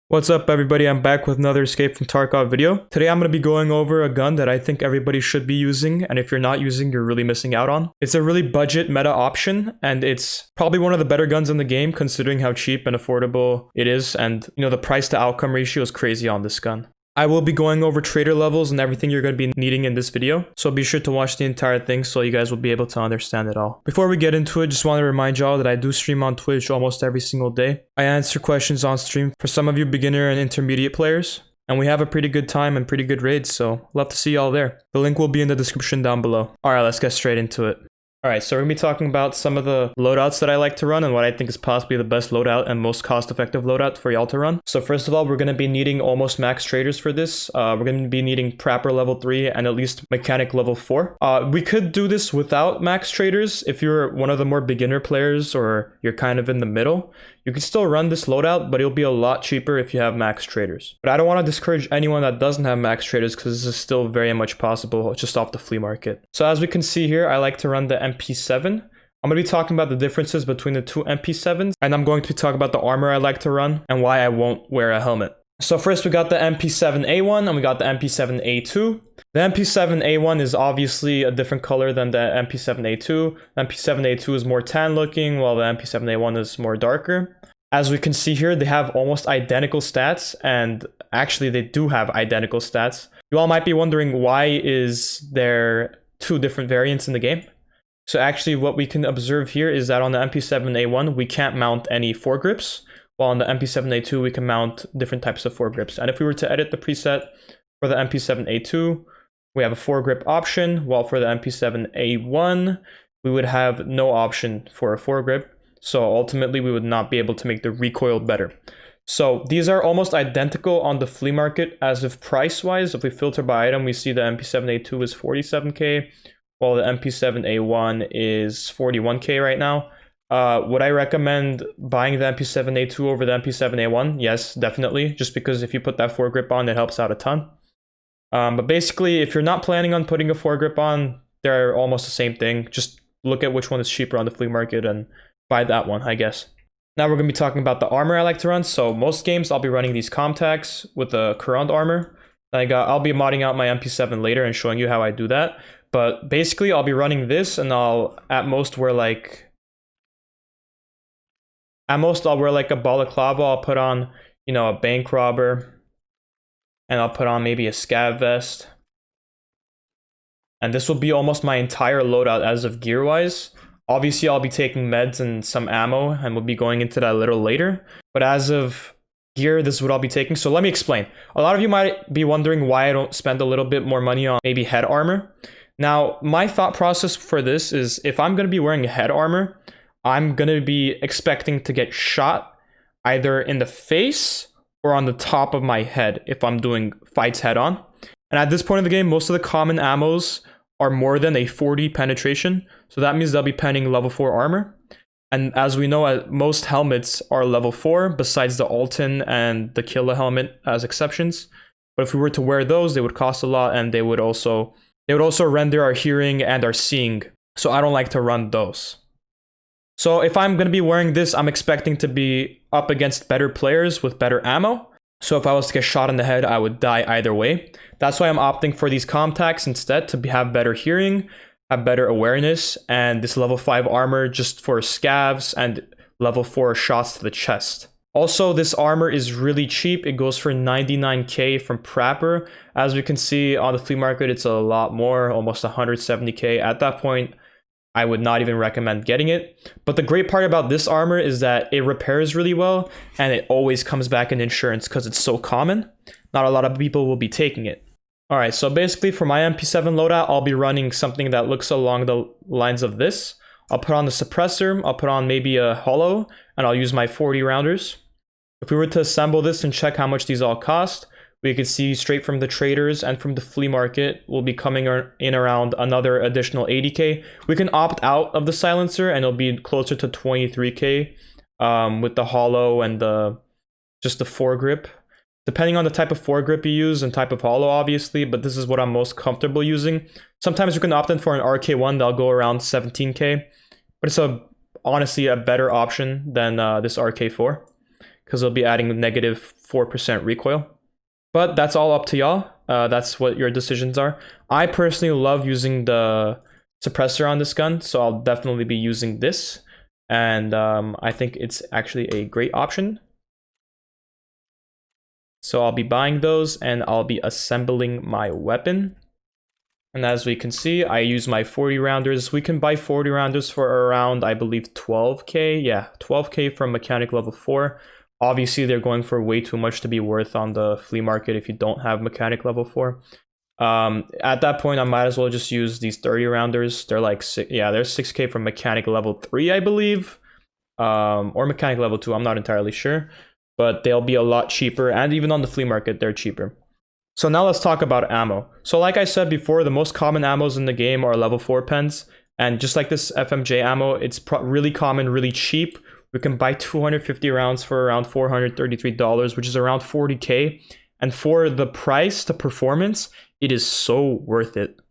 What's up everybody, I'm back with another Escape from Tarkov video. Today I'm going to be going over a gun that I think everybody should be using, and if you're not using, you're really missing out on. It's a really budget meta option, and it's probably one of the better guns in the game considering how cheap and affordable it is, and the price to outcome ratio is crazy on this gun. I will be going over trader levels and everything you're going to be needing in this video, so be sure to watch the entire thing so you guys will be able to understand it all. Before we get into it, just want to remind y'all that I do stream on Twitch almost every single day. I answer questions on stream for some of you beginner and intermediate players, and we have a pretty good time and pretty good raids, so love to see y'all there. The link will be in the description down below. Alright, let's get straight into it. Alright, so we're going to be talking about some of the loadouts that I like to run and what I think is possibly the best loadout and most cost-effective loadout for y'all to run. So first of all, we're going to be needing almost max traders for this. We're going to be needing Prapor level 3 and at least Mechanic level 4. We could do this without max traders if you're one of the more beginner players or you're kind of in the middle. You can still run this loadout, but it'll be a lot cheaper if you have max traders. But I don't want to discourage anyone that doesn't have max traders because this is still very much possible just off the flea market. So as we can see here, I like to run the MP7. I'm going to be talking about the differences between the two MP7s, and I'm going to be talking about the armor I like to run and why I won't wear a helmet. So first we got the MP7A1 and we got the MP7A2. The MP7A1 is obviously a different color than the MP7A2. The MP7A2 is more tan looking, while the MP7A1 is more darker. As we can see here, they have almost identical stats, and actually they do have identical stats. You all might be wondering, why is there two different variants in the game? So actually what we can observe here is that on the MP7A1, we can't mount any foregrips, while on the MP7A2, we can mount different types of foregrips. And if we were to edit the preset for the MP7A2, we have a foregrip option, while for the MP7A1, we would have no option for a foregrip. So ultimately, we would not be able to make the recoil better. So these are almost identical on the flea market as of price-wise. If we filter by item, we see the MP7A2 is 47K, while the MP7A1 is 41K right now. Would I recommend buying the MP7A2 over the MP7A1? Yes, definitely. Just because if you put that foregrip on, it helps out a ton. But basically, if you're not planning on putting a foregrip on, they're almost the same thing. Just look at which one is cheaper on the flea market and buy that one, I guess. Now we're going to be talking about the armor I like to run. So most games, I'll be running these Comtacks with the Courant armor. I'll be modding out my MP7 later and showing you how I do that. But basically, I'll be running this, and I'll at most wear like... I'll wear like a balaclava. I'll put on, a bank robber. And I'll put on maybe a scav vest. And this will be almost my entire loadout as of gear-wise. Obviously, I'll be taking meds and some ammo, and we'll be going into that a little later. But as of gear, this is what I'll be taking. So let me explain. A lot of you might be wondering why I don't spend a little bit more money on maybe head armor. Now, my thought process for this is if I'm going to be wearing head armor, I'm going to be expecting to get shot either in the face or on the top of my head if I'm doing fights head on. And at this point in the game, most of the common ammos are more than a 40 penetration. So that means they'll be penning level 4 armor. And as we know, most helmets are level 4 besides the Alton and the Killa helmet as exceptions. But if we were to wear those, they would cost a lot, and they would also render our hearing and our seeing. So I don't like to run those. So if I'm going to be wearing this, I'm expecting to be up against better players with better ammo. So if I was to get shot in the head, I would die either way. That's why I'm opting for these Comtacks instead, to have better hearing, have better awareness, and this level 5 armor just for scavs and level 4 shots to the chest. Also, this armor is really cheap. It goes for 99K from Prapor. As we can see on the flea market, it's a lot more, almost 170K. At that point, I would not even recommend getting it. But the great part about this armor is that it repairs really well, and it always comes back in insurance because it's so common. Not a lot of people will be taking it. Alright, so basically for my MP7 loadout, I'll be running something that looks along the lines of this. I'll put on the suppressor, I'll put on maybe a hollow, and I'll use my 40 rounders. If we were to assemble this and check how much these all cost, we could see straight from the traders and from the flea market will be coming in around another additional 80K. We can opt out of the silencer and it'll be closer to 23K with the hollow and just the foregrip. Depending on the type of foregrip you use and type of hollow, obviously, but this is what I'm most comfortable using. Sometimes you can opt in for an RK1 that'll go around 17K, but it's honestly a better option than this RK4. because they'll be adding negative 4% recoil. But that's all up to y'all. That's what your decisions are. I personally love using the suppressor on this gun, so I'll definitely be using this. And I think it's actually a great option. So I'll be buying those and I'll be assembling my weapon. And as we can see, I use my 40 rounders. We can buy 40 rounders for around, I believe, 12k. Yeah, 12k from mechanic level 4. Obviously, they're going for way too much to be worth on the flea market if you don't have mechanic level 4. At that point, I might as well just use these 30 rounders. They're like, they're 6k from mechanic level 3, I believe. Or mechanic level 2, I'm not entirely sure. But they'll be a lot cheaper, and even on the flea market, they're cheaper. So now let's talk about ammo. So like I said before, the most common ammos in the game are level 4 pens. And just like this FMJ ammo, it's really common, really cheap. We can buy 250 rounds for around $433, which is around 40k. And for the price to performance, it is so worth it.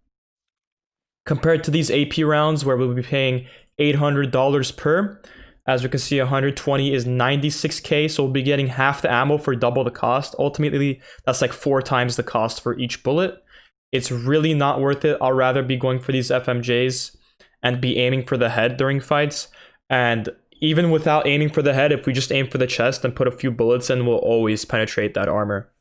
Compared to these AP rounds where we'll be paying $800 per, as we can see, 120 is 96k, so we'll be getting half the ammo for double the cost. Ultimately, that's like 4 times the cost for each bullet. It's really not worth it. I'll rather be going for these FMJs and be aiming for the head during fights. And even without aiming for the head, if we just aim for the chest and put a few bullets in, we'll always penetrate that armor.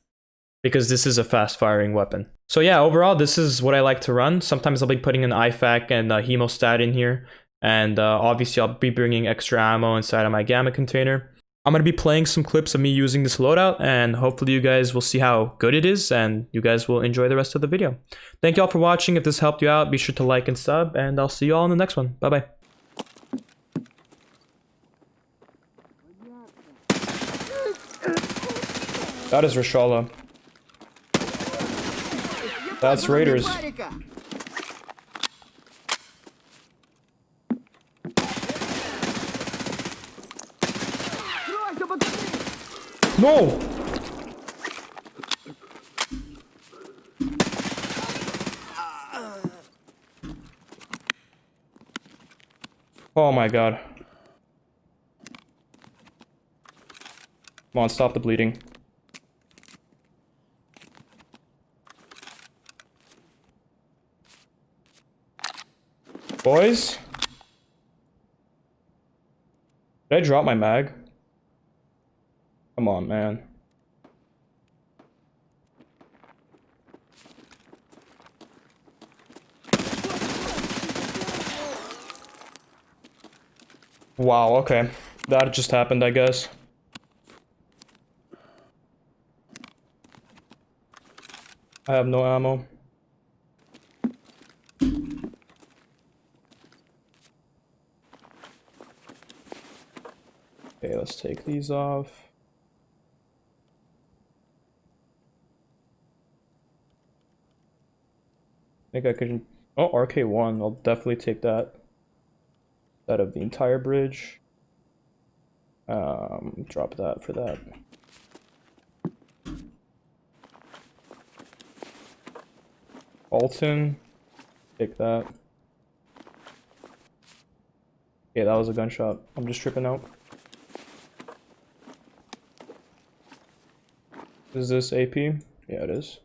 Because this is a fast-firing weapon. So yeah, overall, this is what I like to run. Sometimes I'll be putting an IFAK and a hemostat in here. And obviously, I'll be bringing extra ammo inside of my gamma container. I'm going to be playing some clips of me using this loadout, and hopefully you guys will see how good it is, and you guys will enjoy the rest of the video. Thank you all for watching. If this helped you out, be sure to like and sub, and I'll see you all in the next one. Bye-bye. That is Reshala. That's Raiders. No! Oh my god. Come on, stop the bleeding. Boys? Did I drop my mag? Come on, man. Wow, okay. That just happened, I guess. I have no ammo. Okay, let's take these off. I think I could... Oh, RK1. I'll definitely take that. Out of the entire bridge. Drop that for that. Alton. Take that. Yeah, that was a gunshot. I'm just tripping out. Is this AP? Yeah, it is.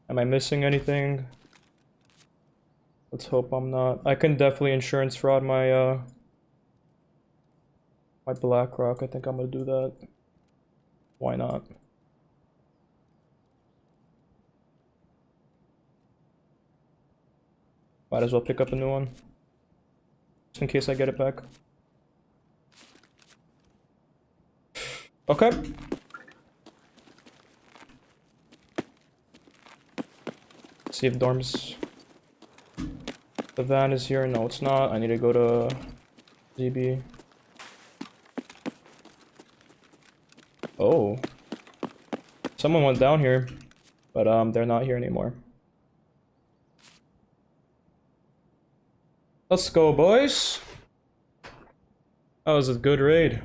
Am I missing anything? Let's hope I'm not. I can definitely insurance fraud my my BlackRock. I think I'm gonna do that. Why not? Might as well pick up a new one. Just in case I get it back. Okay. See if dorms. The van is here. No, it's not. I need to go to ZB. Oh. Someone went down here, but they're not here anymore. Let's go, boys. That was a good raid.